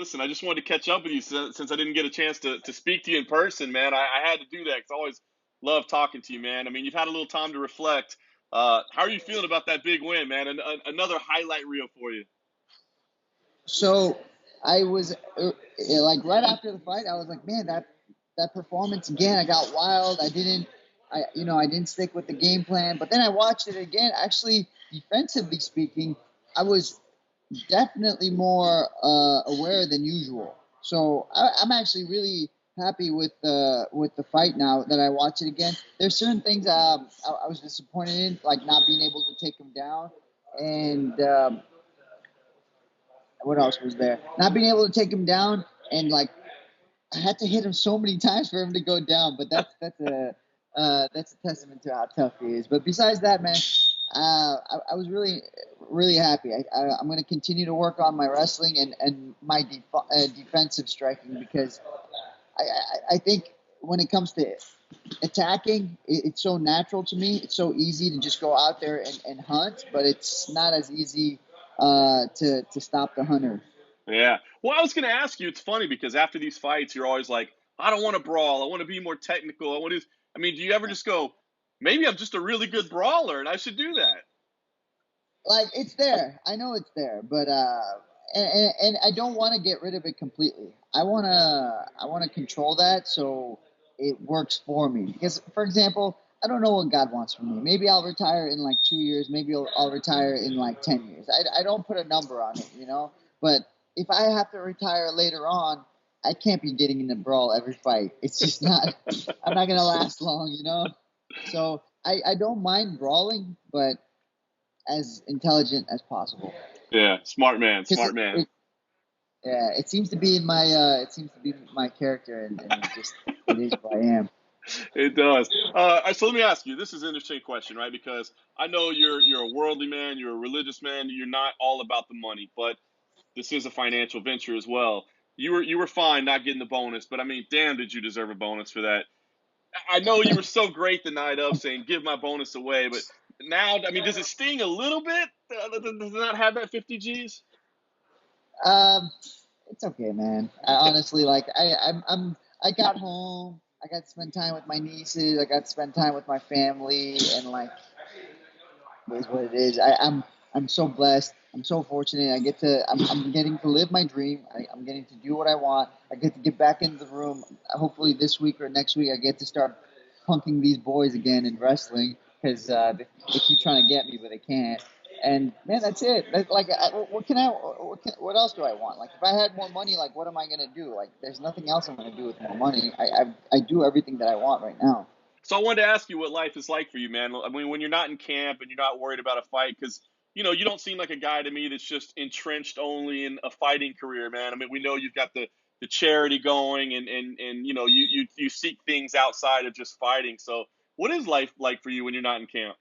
Listen, I just wanted to catch up with you since I didn't get a chance to speak to you in person, man. I had to do that because I always love talking to you, man. I mean, you've had a little time to reflect. How are you feeling about that big win, man? Another highlight reel for you. So I was like right after the fight, I was like, man, that performance again, I got wild. I didn't stick with the game plan. But then I watched it again. Actually, defensively speaking, I was definitely more aware than usual. So I'm actually really happy with the fight now that I watch it again. There's certain things I was disappointed in, like not being able to take him down, and what else was there? Not being able to take him down, and like I had to hit him so many times for him to go down. But that's a testament to how tough he is. But besides that, man, I was really happy. I'm going to continue to work on my wrestling and my defensive striking because I think when it comes to attacking, it's so natural to me. It's so easy to just go out there and hunt, but it's not as easy to stop the hunter. Yeah. Well, I was going to ask you. It's funny because after these fights, you're always like, I don't want to brawl. I want to be more technical. I mean, do you ever just go, maybe I'm just a really good brawler and I should do that? Like it's there. I know it's there, but and I don't want to get rid of it completely. I wanna control that so it works for me. Because for example, I don't know what God wants from me. Maybe I'll retire in like 2 years. Maybe I'll retire in like 10 years. I don't put a number on it, you know. But if I have to retire later on, I can't be getting in a brawl every fight. It's just not. I'm not gonna last long, you know. So I don't mind brawling, but as intelligent as possible. Yeah, smart man, smart man. Yeah, it seems to be in my character, and it is who I am. It does. So let me ask you. This is an interesting question, right? Because I know you're a worldly man, you're a religious man, you're not all about the money, but this is a financial venture as well. You were fine not getting the bonus, but I mean, damn, did you deserve a bonus for that? I know you were so great the night of saying give my bonus away, but now, I mean, does it sting a little bit? Does it not have that 50 G's? Um, it's okay, man. Honestly, like I got home. I got to spend time with my nieces. I got to spend time with my family, and like, it is what it is. I'm so blessed. I'm so fortunate. I'm getting to live my dream. I'm getting to do what I want. I get to get back into the room. Hopefully this week or next week, I get to start punking these boys again in wrestling because they keep trying to get me, but they can't. And man, that's it. What else do I want? Like, if I had more money, like, what am I gonna do? Like, there's nothing else I'm gonna do with more money. I do everything that I want right now. So I wanted to ask you what life is like for you, man. I mean, when you're not in camp and you're not worried about a fight, because you don't seem like a guy to me that's just entrenched only in a fighting career, man. I mean, we know you've got the charity going, and you seek things outside of just fighting. So what is life like for you when you're not in camp?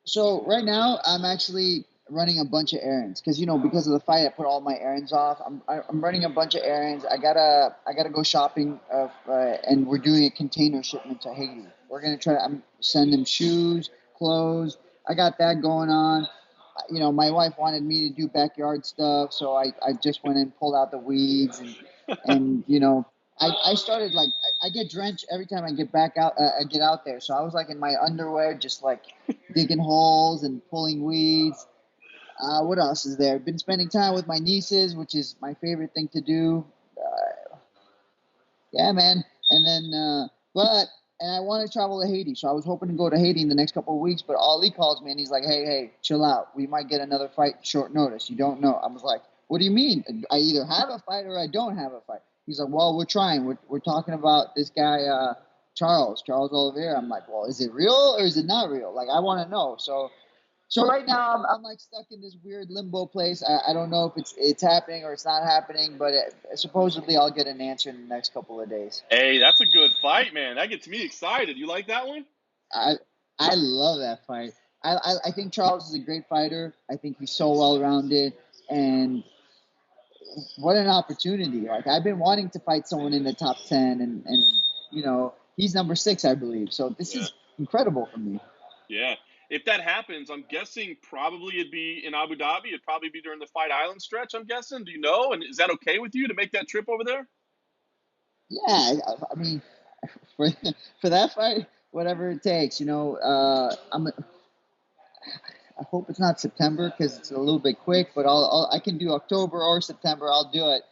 So right now, I'm actually running a bunch of errands because because of the fight, I put all my errands off. I'm running a bunch of errands. I gotta go shopping, and we're doing a container shipment to Haiti. We're gonna try to send them shoes, clothes. I got that going on. My wife wanted me to do backyard stuff, so I just went and pulled out the weeds and I started like I get drenched every time I get back out. I get out there, so I was like in my underwear, just like digging holes and pulling weeds. What else is there? Been spending time with my nieces, which is my favorite thing to do. Yeah, man. And then, and I want to travel to Haiti, so I was hoping to go to Haiti in the next couple of weeks. But Ali calls me and he's like, "Hey, chill out. We might get another fight short notice. You don't know." I was like, "What do you mean? I either have a fight or I don't have a fight." He's like, "Well, we're trying. We're talking about this guy, Charles Oliveira." I'm like, "Well, is it real or is it not real? Like, I want to know." So right now I'm like stuck in this weird limbo place. I don't know if it's happening or it's not happening, but supposedly I'll get an answer in the next couple of days. Hey, that's a good fight, man. That gets me excited. You like that one? I I love that fight. I think Charles is a great fighter. I think he's so well rounded, and what an opportunity! Like, I've been wanting to fight someone in the top 10, and he's number 6, I believe. So this Yeah. is incredible for me. Yeah. if that happens, I'm guessing probably it'd be in Abu Dhabi. It'd probably be during the Fight Island stretch, I'm guessing. Do you know? And is that okay with you to make that trip over there? Yeah, I mean, for for that fight, whatever it takes. I hope it's not September because it's a little bit quick, but I can do October or September. I'll do it.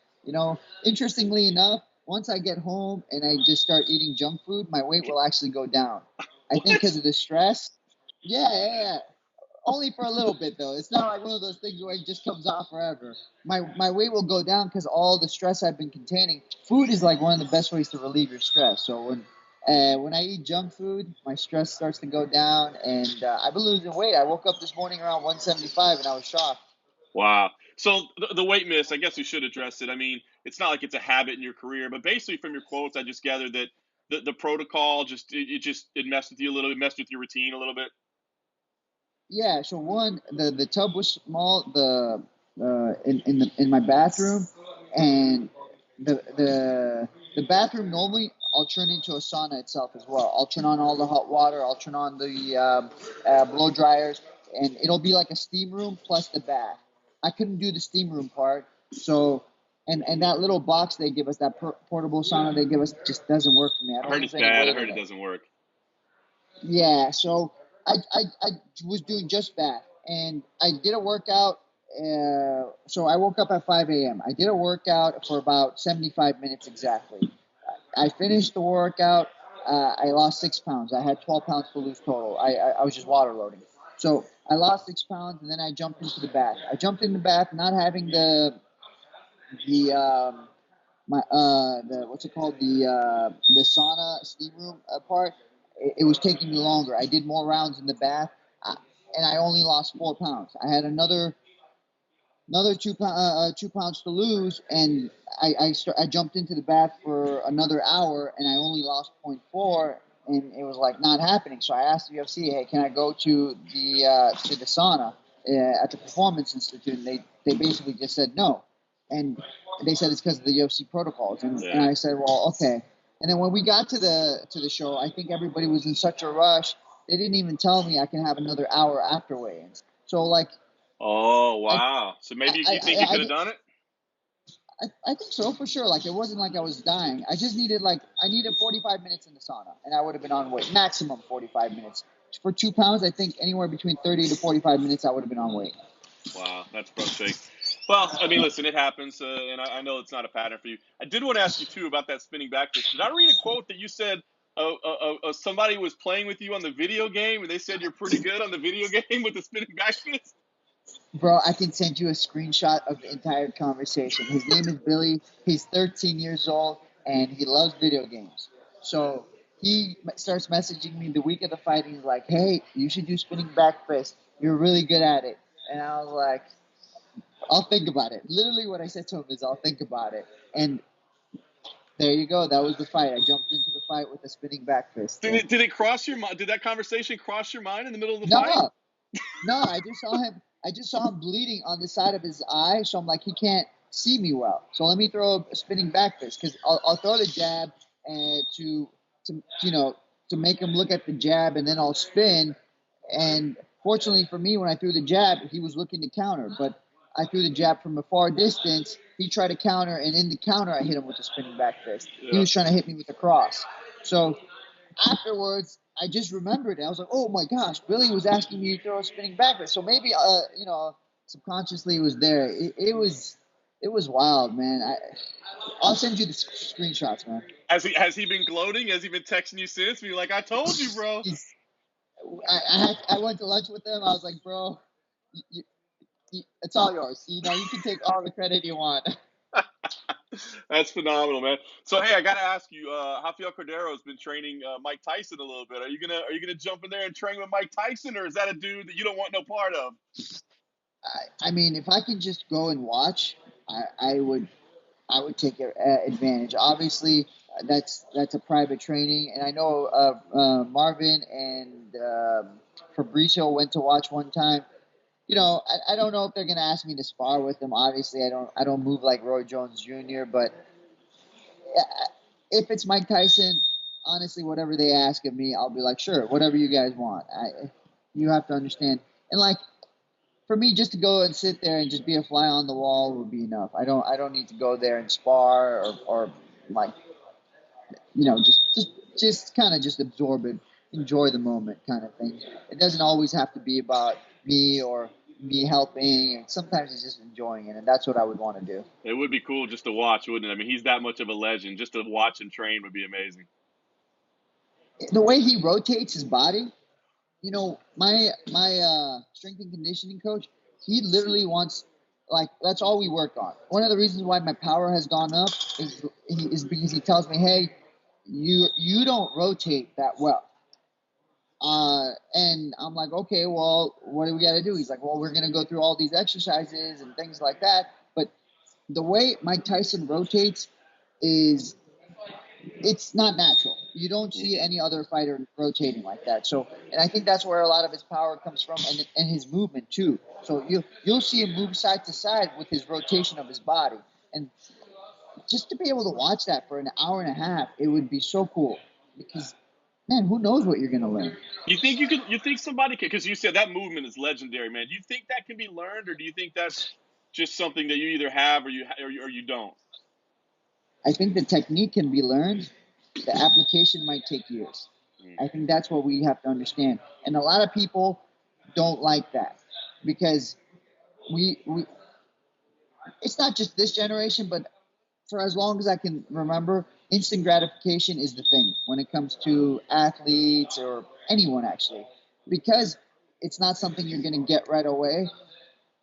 Interestingly enough, once I get home and I just start eating junk food, my weight will actually go down. I think What? because of the stress. Yeah, yeah, yeah. Only for a little bit though. It's not like one of those things where it just comes off forever. My weight will go down because all the stress I've been containing. Food is like one of the best ways to relieve your stress. So when I eat junk food, my stress starts to go down, and I've been losing weight. I woke up this morning around 175, and I was shocked. Wow. So the weight miss, I guess we should address it. I mean, it's not like it's a habit in your career, but basically from your quotes, I just gathered that the protocol it messed with you a little bit, messed with your routine a little bit. Yeah. So one, the tub was small. In my bathroom, and the bathroom normally I'll turn into a sauna itself as well. I'll turn on all the hot water. I'll turn on the blow dryers, and it'll be like a steam room plus the bath. I couldn't do the steam room part, so and that little box they give us, that portable sauna they give us, just doesn't work for me. I I don't heard it's lose any bad. I weight heard in it it. doesn't work. Yeah, so I was doing just that, and I did a workout. So I woke up at 5 a.m. I did a workout for about 75 minutes exactly. I finished the workout. I lost 6 pounds. I had 12 pounds to lose total. I was just water loading. So I lost 6 pounds, and then I jumped into the bath. I jumped in the bath, not having the my the what's it called, the sauna steam room part. It was taking me longer. I did more rounds in the bath, and I only lost 4 pounds. I had another 2 pounds to lose, and I jumped into the bath for another hour, and I only lost point 0.4, and it was like not happening. So I asked the UFC, hey, can I go to the sauna at the Performance Institute? And they basically just said no, and they said it's because of the UFC protocols, and Yeah. I said, well, okay. And then when we got to the show, I think everybody was in such a rush, they didn't even tell me I can have another hour after weigh-ins. So like Oh I wow. So I, maybe I, you think you I, could have done it? I think so for sure. Like it wasn't like I was dying. I needed 45 minutes in the sauna, and I would have been on weight. Maximum 45 minutes. For 2 pounds, I think anywhere between 30 to 45 minutes, I would have been on weight. Wow, that's frustrating. Well, I mean, listen, it happens, and I know it's not a pattern for you. I did want to ask you too about that spinning back fist. Did I read a quote that you said somebody was playing with you on the video game, and they said you're pretty good on the video game with the spinning back fist? Bro, I can send you a screenshot of the entire conversation. His name is Billy. He's 13 years old, and he loves video games. So he starts messaging me the week of the fight, and he's like, hey, you should do spinning back fist. You're really good at it. And I was like, I'll think about it. Literally, what I said to him is, I'll think about it. And there you go. That was the fight. I jumped into the fight with a spinning back fist. Did And it cross your mind? Did that conversation cross your mind in the middle of the fight? no, no, I just saw him. I just saw him bleeding on the side of his eye. So I'm like, he can't see me well. So let me throw a spinning back fist, because I'll throw the jab and to to make him look at the jab, and then I'll spin. And fortunately for me, when I threw the jab, he was looking to counter, but I threw the jab from a far distance. He tried to counter, and in the counter, I hit him with the spinning back fist. He Yeah. was trying to hit me with the cross. So afterwards, I just remembered it. I was like, oh my gosh, Billy was asking me to throw a spinning back fist. So maybe, subconsciously it was there. It was wild, man. I'll send you the screenshots, man. Has he been gloating? Has he been texting you since? Be like, I told you, bro. He's, I went to lunch with him. I was like, bro, you, it's all yours. You can take all the credit you want. That's phenomenal, man. So hey, I gotta ask you, Rafael Cordero's been training Mike Tyson a little bit. Are you gonna jump in there and train with Mike Tyson, or is that a dude that you don't want no part of? I mean, if I can just go and watch, I would. I would take advantage. Obviously, that's a private training, and I know Marvin and Fabricio went to watch one time. I don't know if they're gonna ask me to spar with them. Obviously, I don't move like Roy Jones Jr. But if it's Mike Tyson, honestly, whatever they ask of me, I'll be like, sure, whatever you guys want. You have to understand. And like for me, just to go and sit there and just be a fly on the wall would be enough. I don't need to go there and spar or like just kind of just absorb it, enjoy the moment kind of thing. It doesn't always have to be about me or me helping. And sometimes it's just enjoying it, and that's what I would want to do. It would be cool just to watch, wouldn't it? I mean, he's that much of a legend. Just to watch him train would be amazing. The way he rotates his body, my strength and conditioning coach, he literally wants like that's all we work on. One of the reasons why my power has gone up is because he tells me, hey, you don't rotate that well. And I'm like, okay, well, what do we got to do? He's like, well, we're going to go through all these exercises and things like that. But the way Mike Tyson rotates is it's not natural. You don't see any other fighter rotating like that. So, and I think that's where a lot of his power comes from, and his movement too. So you'll see him move side to side with his rotation of his body, and just to be able to watch that for an hour and a half, it would be so cool because man, who knows what you're gonna learn. You think you could? You think somebody could? Because you said that movement is legendary, man. Do you think that can be learned, or do you think that's just something that you either have or you don't? I think the technique can be learned. The application might take years. I think that's what we have to understand. And a lot of people don't like that because we it's not just this generation, but for as long as I can remember, instant gratification is the thing when it comes to athletes or anyone actually. Because it's not something you're going to get right away,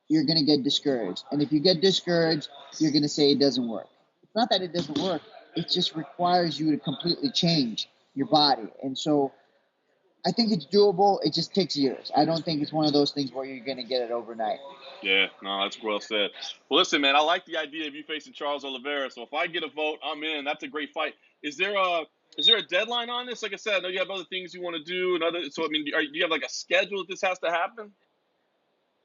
you're going to get discouraged. And if you get discouraged, you're going to say it doesn't work. It's not that it doesn't work, it just requires you to completely change your body. And so I think it's doable. It just takes years. I don't think it's one of those things where you're going to get it overnight. Yeah, no, that's well said. Well, listen, man, I like the idea of you facing Charles Oliveira. So if I get a vote, I'm in. That's a great fight. Is there a deadline on this? Like I said, I know you have other things you want to do, and other. So I mean, do you have like a schedule that this has to happen?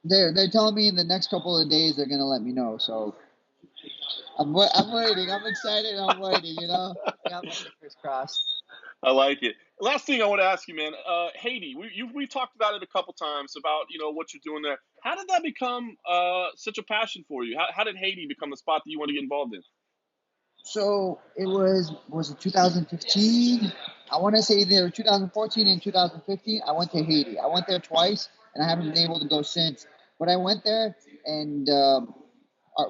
They're telling me in the next couple of days they're going to let me know. So I'm waiting. I'm excited. I'm waiting. Got my fingers crossed. I like it. Last thing I want to ask you, man. Haiti. We've talked about it a couple times about what you're doing there. How did that become such a passion for you? How did Haiti become the spot that you want to get involved in? So it was it 2015? I want to say either 2014 and 2015. I went to Haiti. I went there twice, and I haven't been able to go since. But I went there and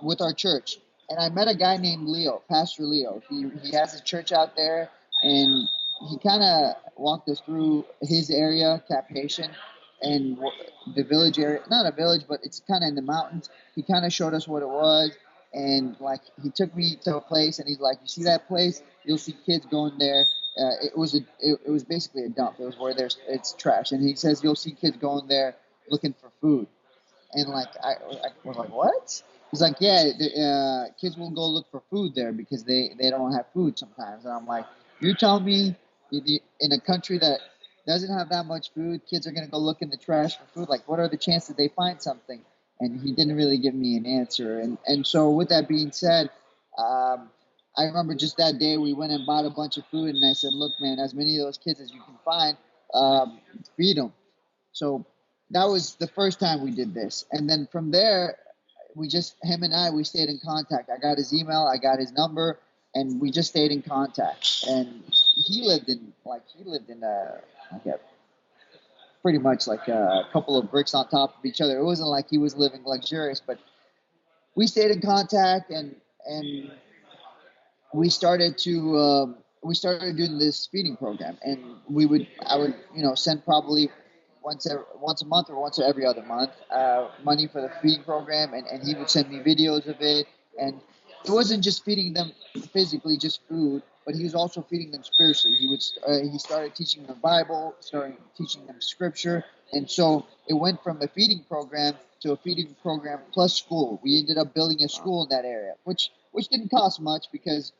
with our church, and I met a guy named Leo, Pastor Leo. He has a church out there, and he kind of walked us through his area, Cap Haitian, and the village area. Not a village, but it's kind of in the mountains. He kind of showed us what it was, and like he took me to a place, and he's like, "You see that place? You'll see kids going there." It was basically a dump. It was where it's trash, and he says you'll see kids going there looking for food. And like I was like, what? He's like, yeah, the kids will go look for food there because they don't have food sometimes. And I'm like, you tell me in a country that doesn't have that much food, kids are gonna go look in the trash for food. Like, what are the chances they find something? And he didn't really give me an answer. And so with that being said, um, I remember just that day we went and bought a bunch of food, and I said, look, man, as many of those kids as you can find, feed them. So that was the first time we did this. And then from there, him and I, we stayed in contact. I got his email, I got his number, and we just stayed in contact. And he lived in pretty much like a couple of bricks on top of each other. It wasn't like he was living luxurious, but we stayed in contact and we started doing this feeding program, and I would send probably once a month or once every other month money for the feeding program, and he would send me videos of it, and it wasn't just feeding them physically, just food, but he was also feeding them spiritually. He started teaching them the Bible, started teaching them scripture, and so it went from a feeding program to a feeding program plus school. We ended up building a school in that area, which didn't cost much because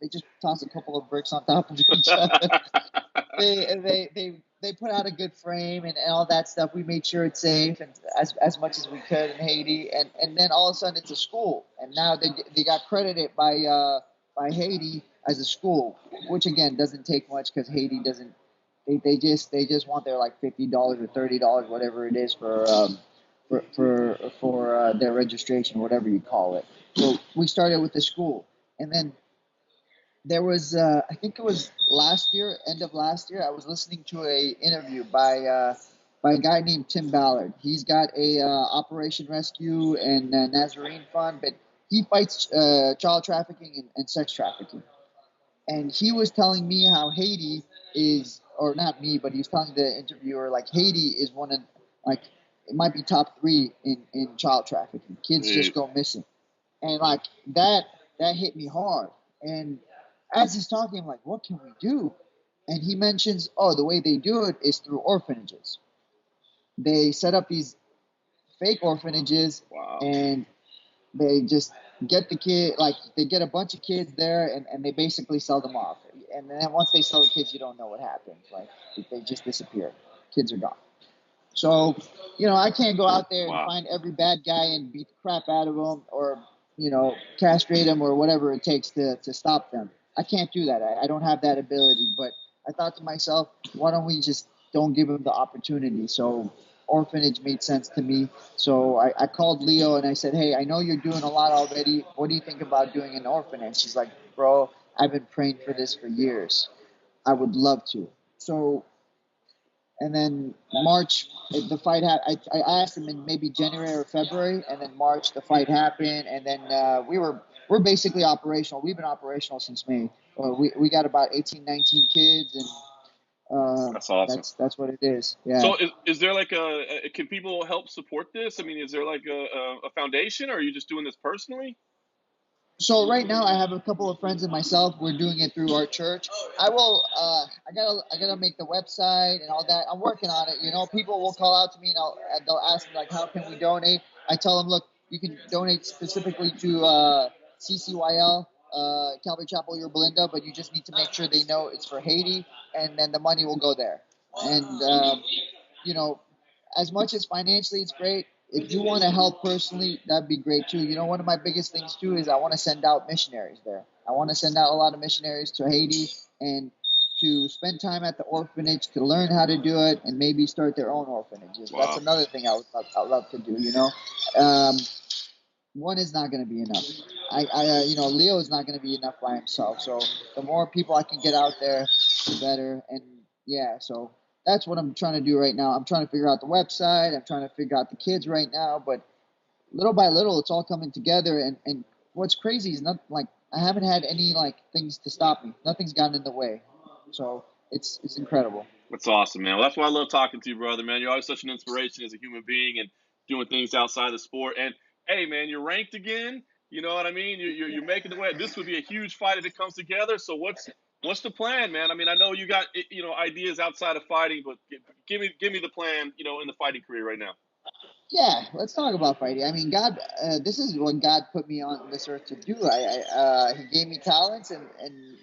they just tossed a couple of bricks on top of each other. They put out a good frame and all that stuff. We made sure it's safe and as much as we could in Haiti, and then all of a sudden it's a school, and now they got credited by Haiti as a school, which again doesn't take much because Haiti doesn't They just want their like $50 or $30, whatever it is for their registration, whatever you call it. So we started with the school, and then there was I think it was last year, end of last year. I was listening to a interview by a guy named Tim Ballard. He's got a Operation Rescue and Nazarene Fund, but he fights child trafficking and sex trafficking. And he was telling me how Haiti is, or not me, but he was telling the interviewer like Haiti is one of like it might be top three in child trafficking. Kids just go missing, and like that hit me hard. And as he's talking, I'm like, what can we do? And he mentions, oh, the way they do it is through orphanages. They set up these fake orphanages, Wow. and they just get the kid, like they get a bunch of kids there, and they basically sell them off. And then once they sell the kids, you don't know what happens. Like they just disappear. Kids are gone. So, I can't go out there and Wow. find every bad guy and beat the crap out of them, or castrate them, or whatever it takes to stop them. I can't do that. I don't have that ability. But I thought to myself, why don't we just don't give them the opportunity? So orphanage made sense to me. So I called Leo and I said, hey, I know you're doing a lot already. What do you think about doing an orphanage? She's like, bro, I've been praying for this for years. I would love to. So, and then March, the fight happened. I asked him in maybe January or February, and then March the fight happened, and then we're basically operational. We've been operational since May. We got about 18, 19 kids, and That's awesome. that's what it is. Yeah. So is there like can people help support this? I mean, is there like a foundation, or are you just doing this personally? So right now I have a couple of friends and myself. We're doing it through our church. I will. I gotta make the website and all that. I'm working on it. People will call out to me and they'll ask me like, how can we donate? I tell them, look, you can donate specifically to CCYL, Calvary Chapel, Yorba Linda, but you just need to make sure they know it's for Haiti, and then the money will go there. And as much as financially it's great, if you want to help personally, that'd be great too. One of my biggest things too is I want to send out missionaries there. I want to send out a lot of missionaries to Haiti and to spend time at the orphanage to learn how to do it and maybe start their own orphanages. Wow. That's another thing I would love to do. One is not going to be enough. Leo is not going to be enough by himself. So the more people I can get out there, the better. And yeah, so that's what I'm trying to do right now. I'm trying to figure out the website. I'm trying to figure out the kids right now. But little by little, it's all coming together. And what's crazy is not like I haven't had any like things to stop me. Nothing's gotten in the way. So it's incredible. That's awesome, man. Well, that's why I love talking to you, brother, man. You're always such an inspiration as a human being and doing things outside the sport. And hey, man, you're ranked again. You know what I mean? You're making the way. This would be a huge fight if it comes together. So what's the plan, man? I mean, I know you got ideas outside of fighting, but give me the plan, in the fighting career right now. Yeah, let's talk about fighting. I mean, God, this is what God put me on this earth to do. He gave me talents, and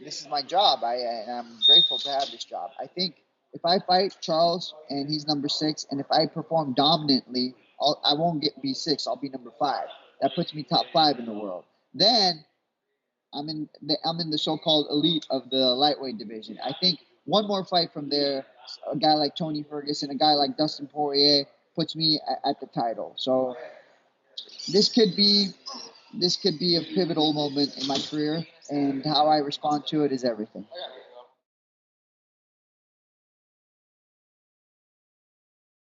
this is my job. I'm grateful to have this job. I think if I fight Charles and he's number 6, and if I perform dominantly, I won't be 6. I'll be number 5. That puts me top 5 in the world. Then I'm in the so-called elite of the lightweight division. I think one more fight from there, a guy like Tony Ferguson, a guy like Dustin Poirier, puts me at the title. So this could be a pivotal moment in my career, and how I respond to it is everything.